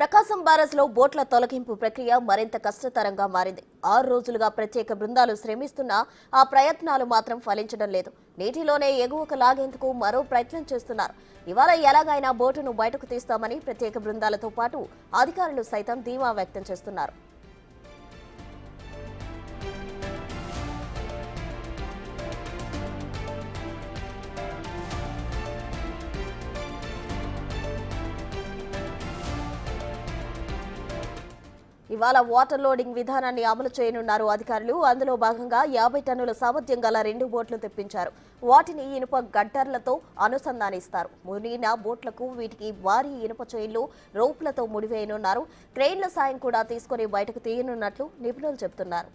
ప్రకాశం బ్యారేజ్లో బోట్ల తొలగింపు ప్రక్రియ మరింత కష్టతరంగా మారింది. 6 రోజులుగా ప్రత్యేక బృందాలు శ్రమిస్తున్నా ఆ ప్రయత్నాలు మాత్రం ఫలించడం లేదు. నీటిలోనే ఎగువకు లాగేందుకు మరో ప్రయత్నం చేస్తున్నారు. ఇవాళ ఎలాగైనా బోటును బయటకు తీస్తామని ప్రత్యేక బృందాలతో పాటు అధికారులు సైతం ధీమా వ్యక్తం చేస్తున్నారు. ఇవాళ వాటర్ లోడింగ్ విధానాన్ని అమలు చేయనున్నారు అధికారులు. అందులో భాగంగా 50 టన్నుల సామర్థ్యం గల 2 బోట్లు తెప్పించారు. వాటిని ఇనుప గడ్డర్లతో అనుసంధానిస్తారు. మునిగిన బోట్లకు వీటికి భారీ ఇనుప చైన్లు, రోప్లతో ముడివేయనున్నారు. క్రెయిన్ల సాయం కూడా తీసుకుని బయటకు తీయనున్నట్లు నిపుణులు చెబుతున్నారు.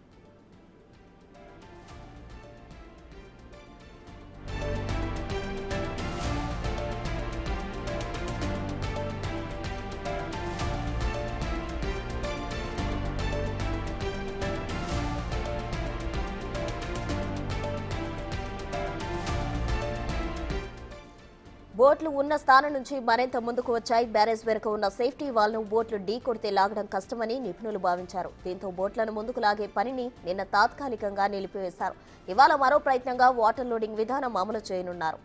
బోట్లు ఉన్న స్థానం నుంచి మరింత ముందుకు వచ్చాయి. బ్యారేజ్ వెనుక ఉన్న సేఫ్టీ వాల్ను బోట్లు ఢీ కొడితే లాగడం కష్టమని నిపుణులు భావించారు. దీంతో బోట్లను ముందుకు లాగే పనిని నిన్న తాత్కాలికంగా నిలిపివేశారు. ఇవాళ మరో ప్రయత్నంగా వాటర్ లోడింగ్ విధానం అమలు చేయనున్నారు.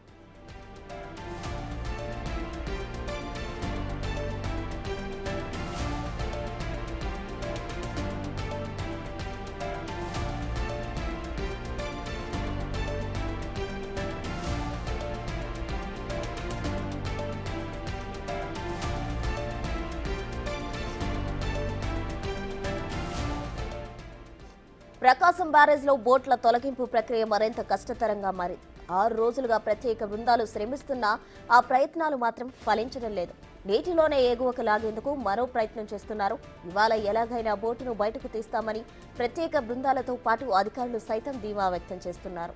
ప్రకాశం బ్యారేజ్లో బోట్ల తొలగింపు ప్రక్రియ మరింత కష్టతరంగా మారింది. 6 రోజులుగా ప్రత్యేక బృందాలు శ్రమిస్తున్నా ఆ ప్రయత్నాలు మాత్రం ఫలించడం లేదు. నీటిలోనే ఎగువకు లాగేందుకు మరో ప్రయత్నం చేస్తున్నారు. ఇవాళ ఎలాగైనా బోటును బయటకు తీస్తామని ప్రత్యేక బృందాలతో పాటు అధికారులు సైతం ధీమా వ్యక్తం చేస్తున్నారు.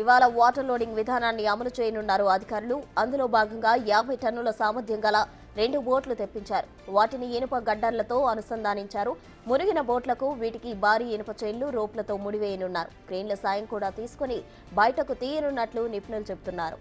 ఇవాళ వాటర్ లోడింగ్ విధానాన్ని అమలు చేయనున్నారు అధికారులు. అందులో భాగంగా 50 టన్నుల సామర్థ్యం గల 2 బోట్లు తెప్పించారు. వాటిని ఇనుప గడ్డర్లతో అనుసంధానించారు. మునిగిన బోట్లకు వీటికి భారీ ఇనుప చైన్లు, రోప్లతో ముడివేయనున్నారు. క్రెయిన్ల సాయం కూడా తీసుకుని బయటకు తీయనున్నట్లు నిపుణులు చెబుతున్నారు.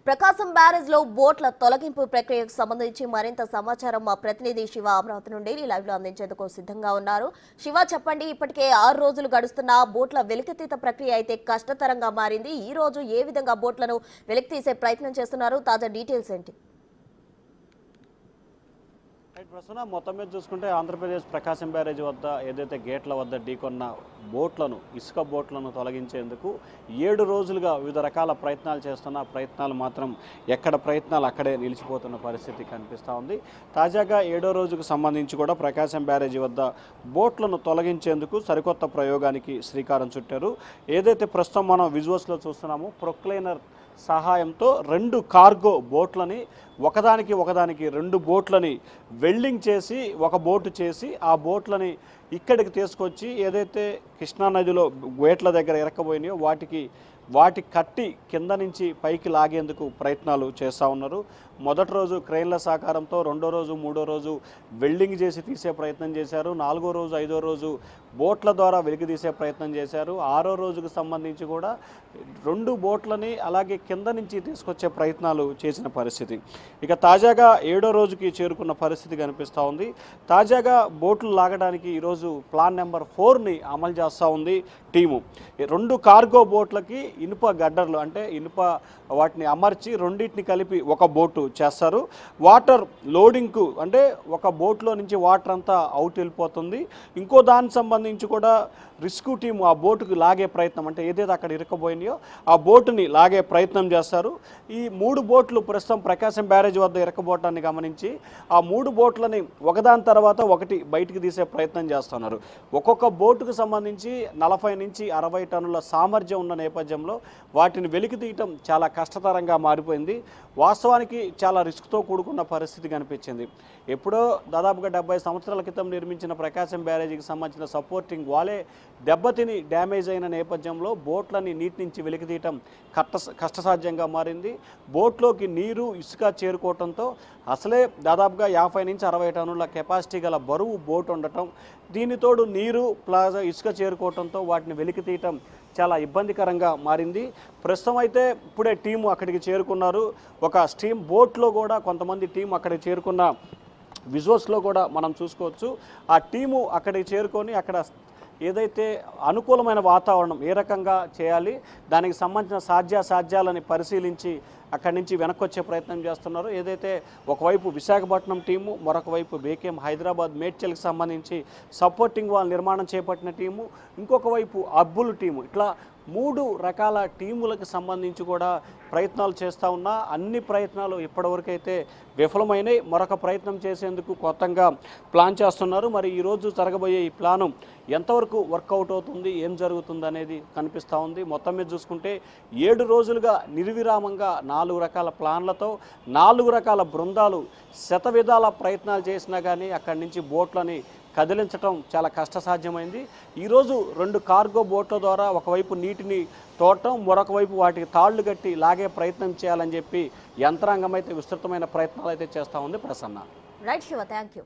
ప్రకాశం బ్యారేజ్లో బోట్ల తొలగింపు ప్రక్రియకు సంబంధించి మరింత సమాచారం మా ప్రతినిధి శివ అమరావతి నుండి లైవ్ లో అందించేందుకు సిద్ధంగా ఉన్నారు. శివ, చెప్పండి, ఇప్పటికే 6 రోజులు గడుస్తున్న బోట్ల వెలికితీత ప్రక్రియ అయితే కష్టతరంగా మారింది. ఈ రోజు ఏ విధంగా బోట్లను వెలికితీసే ప్రయత్నం చేస్తున్నారు? తాజా డీటెయిల్స్ ఏంటి? ప్రస్తుతం మొత్తం మీద చూసుకుంటే ఆంధ్రప్రదేశ్ ప్రకాశం బ్యారేజ్ వద్ద ఏదైతే గేట్ల వద్ద ఢీకొన్న బోట్లను, ఇసుక బోట్లను తొలగించేందుకు 7 రోజులుగా వివిధ రకాల ప్రయత్నాలు చేస్తున్న ప్రయత్నాలు మాత్రం ఎక్కడ ప్రయత్నాలు అక్కడే నిలిచిపోతున్న పరిస్థితి కనిపిస్తూ ఉంది. తాజాగా 7వ రోజుకు సంబంధించి కూడా ప్రకాశం బ్యారేజీ వద్ద బోట్లను తొలగించేందుకు సరికొత్త ప్రయోగానికి శ్రీకారం చుట్టారు. ఏదైతే ప్రస్తుతం మనం విజువల్స్లో చూస్తున్నామో ప్రొక్లైనర్ సహాయంతో 2 కార్గో బోట్లని ఒకదానికి 2 బోట్లని వెల్డింగ్ చేసి ఒక బోటు చేసి ఆ బోట్లని ఇక్కడికి తీసుకొచ్చి ఏదైతే కృష్ణానదిలో గేట్ల దగ్గర ఇరక్కబోయినాయో వాటి కట్టి కింద నుంచి పైకి లాగేందుకు ప్రయత్నాలు చేస్తూ ఉన్నారు. మొదటి రోజు క్రెయిన్ల సహకారంతో, 2వ రోజు 3వ రోజు వెల్డింగ్ చేసి తీసే ప్రయత్నం చేశారు. 4వ రోజు 5వ రోజు బోట్ల ద్వారా వెలికి తీసే ప్రయత్నం చేశారు. 6వ రోజుకు సంబంధించి కూడా 2 బోట్లని అలాగే కింద నుంచి తీసుకొచ్చే ప్రయత్నాలు చేసిన పరిస్థితి. ఇక తాజాగా 7వ రోజుకి చేరుకున్న పరిస్థితి కనిపిస్తూ ఉంది. తాజాగా బోట్లు లాగడానికి ఈరోజు ప్లాన్ నెంబర్ 4ని అమలు చేస్తూ ఉంది టీము. 2 కార్గో బోట్లకి ఇనుప గడ్డర్లు, అంటే ఇనుప వాటిని అమర్చి రెండింటిని కలిపి ఒక బోటు చేస్తారు. వాటర్ లోడింగ్కు, అంటే ఒక బోట్లో నుంచి వాటర్ అంతా అవుట్ వెళ్ళిపోతుంది. ఇంకో దానికి సంబంధించి కూడా రెస్క్యూ టీం ఆ బోటుకు లాగే ప్రయత్నం, అంటే ఏదైతే అక్కడ ఇరకపోయినాయో ఆ బోటుని లాగే ప్రయత్నం చేస్తారు. ఈ 3 బోట్లు ప్రస్తుతం ప్రకాశం బ్యారేజ్ వద్ద ఇరకపోవటాన్ని గమనించి ఆ 3 బోట్లని ఒకదాని తర్వాత ఒకటి బయటికి తీసే ప్రయత్నం చేస్తున్నారు. ఒక్కొక్క బోటుకు సంబంధించి 40 నుంచి 60 టన్నుల సామర్థ్యం ఉన్న నేపథ్యంలో నేపథ్యంలో వాటిని వెలికి తీయటం చాలా కష్టతరంగా మారిపోయింది. వాస్తవానికి చాలా రిస్క్తో కూడుకున్న పరిస్థితి కనిపించింది. ఎప్పుడో దాదాపుగా 70 సంవత్సరాల క్రితం నిర్మించిన ప్రకాశం బ్యారేజీకి సంబంధించిన సపోర్టింగ్ వాలే దెబ్బతిని డ్యామేజ్ అయిన నేపథ్యంలో బోట్లని నీటి నుంచి వెలికి తీయటం కష్టసాధ్యంగా మారింది. బోట్లోకి నీరు ఇసుక చేరుకోవడంతో అసలే దాదాపుగా 50 నుంచి 60 టన్నుల కెపాసిటీ గల బరువు బోట్ ఉండటం, దీనితోడు నీరు ప్లాజా ఇసుక చేరుకోవడంతో వాటిని వెలికి తీయటం చాలా ఇబ్బందికరంగా మారింది. ప్రస్తుతం అయితే ఇప్పుడే టీము అక్కడికి చేరుకున్నారు. ఒక స్టీమ్ బోట్లో కూడా కొంతమంది టీం అక్కడికి చేరుకున్న విజువల్స్లో కూడా మనం చూసుకోవచ్చు. ఆ టీము అక్కడికి చేరుకొని అక్కడ ఏదైతే అనుకూలమైన వాతావరణం ఏ రకంగా చేయాలి, దానికి సంబంధించిన సాధ్యాసాధ్యాలని పరిశీలించి అక్కడి నుంచి వెనక్కి వచ్చే ప్రయత్నం చేస్తున్నారు. ఏదైతే ఒకవైపు విశాఖపట్నం టీము, మరొక వైపు బేకేం హైదరాబాద్ మేడ్చల్కి సంబంధించి సపోర్టింగ్ వాల్ నిర్మాణం చేపట్టిన టీము, ఇంకొక వైపు అబ్బుల్ టీము, ఇట్లా 3 రకాల టీములకు సంబంధించి కూడా ప్రయత్నాలు చేస్తూ ఉన్నా అన్ని ప్రయత్నాలు ఇప్పటివరకైతే విఫలమైనవి. మరొక ప్రయత్నం చేసేందుకు కొత్తగా ప్లాన్ చేస్తున్నారు. మరి ఈరోజు జరగబోయే ఈ ప్లాను ఎంతవరకు వర్కౌట్ అవుతుంది, ఏం జరుగుతుంది అనేది కనిపిస్తూ ఉంది. మొత్తం మీద చూసుకుంటే 7 రోజులుగా నిర్విరామంగా 4 రకాల ప్లాన్లతో 4 రకాల బృందాలు శతవిధాల ప్రయత్నాలు చేసినా కానీ అక్కడి నుంచి బోట్లని కదిలించడం చాలా కష్టసాధ్యమైంది. ఈరోజు 2 కార్గో బోట్ల ద్వారా ఒకవైపు నీటిని తోడటం, మరొక వైపు వాటికి తాళ్లు కట్టి లాగే ప్రయత్నం చేయాలని చెప్పి యంత్రాంగం అయితే విస్తృతమైన ప్రయత్నాలు అయితే చేస్తూ ఉంది. Prasanna. Right Shiva, thank you.